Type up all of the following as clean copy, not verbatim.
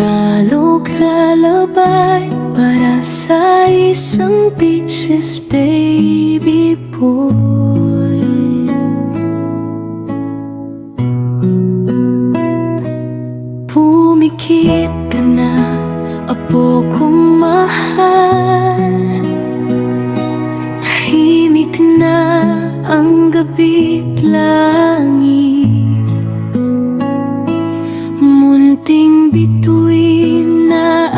Tagalog lullaby para sa isang peaches baby boy. Pumikit ka na, apo kong mahal. Tahimik na ang gabi't langit, munting bituin na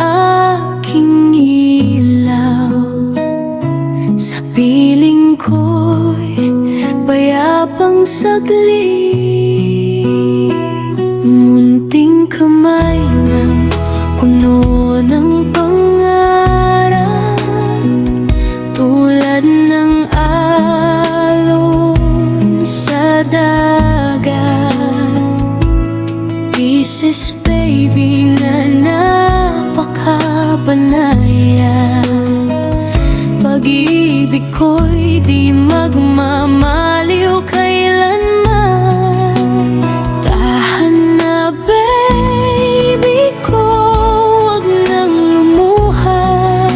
aking ilaw. Sa piling ko'y payapang saglit, munting kamay na puno ng pangarap, tulad ng alon sa dagat. Pieces baby na napakabanaya, pag-ibig ko'y di magmamaliw kailanman. Tahan na baby ko, wag nang lumuha.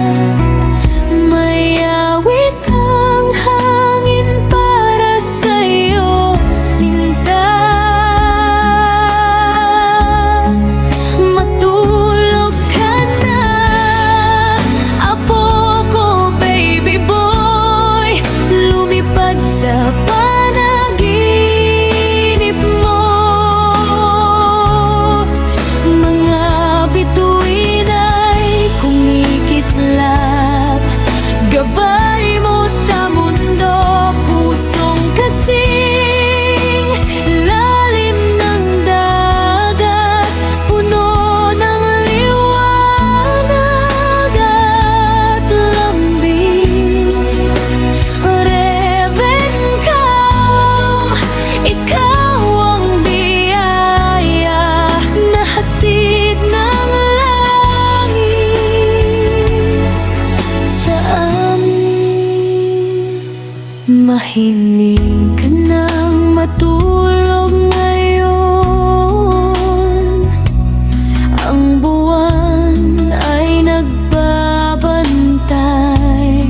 May awit ang hangin para sa'yo, sinta. Matulog ka na, apo ko baby boy. Lumipad sa panaginip mo, mga bituin ay kumikislap. Gabay mo sa mundo, pusong kasing lalim ng dagat, puno ng liwanag at lambing. Reven ka, ikaw ang biyaya na hatid ng langit sa amin. Mahinig ka nang matulog ngayon, ang buwan ay nagbabantay,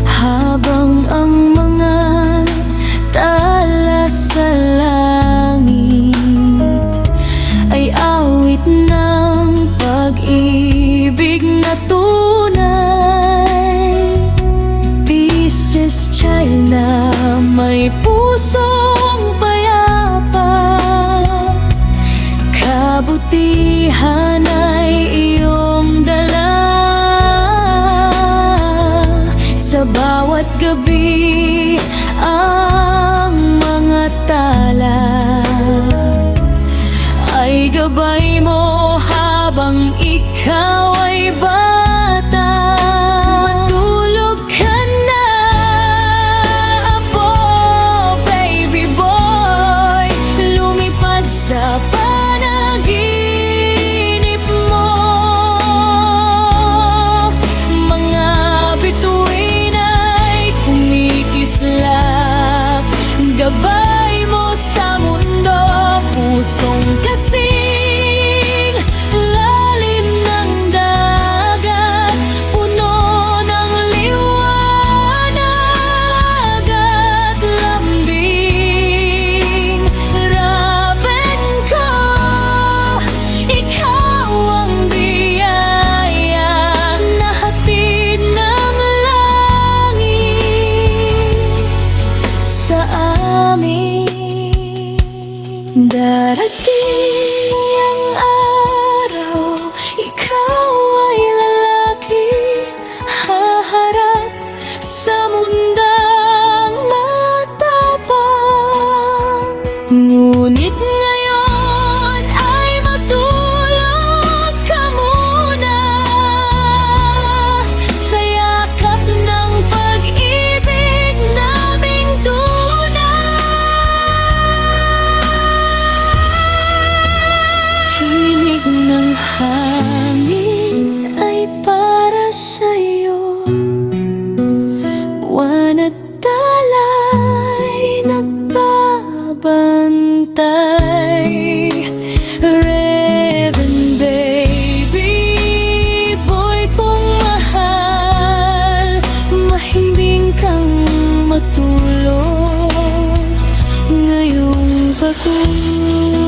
habang ang mga tala sa langit ay awit ng pag-ibig na tunay. Pieces child na may pusong payapa, kabutihan ay iyong dala. Sa bawat gabi ang mga tala ay gabay mo habang ikaw ay bata. Matulog ka na, apo baby boy. Lumipad sa panaginip mo, mga bituin ay kumikislap. Gabay mo sa mundo, pusong kasing lalim ng dagat, pagod.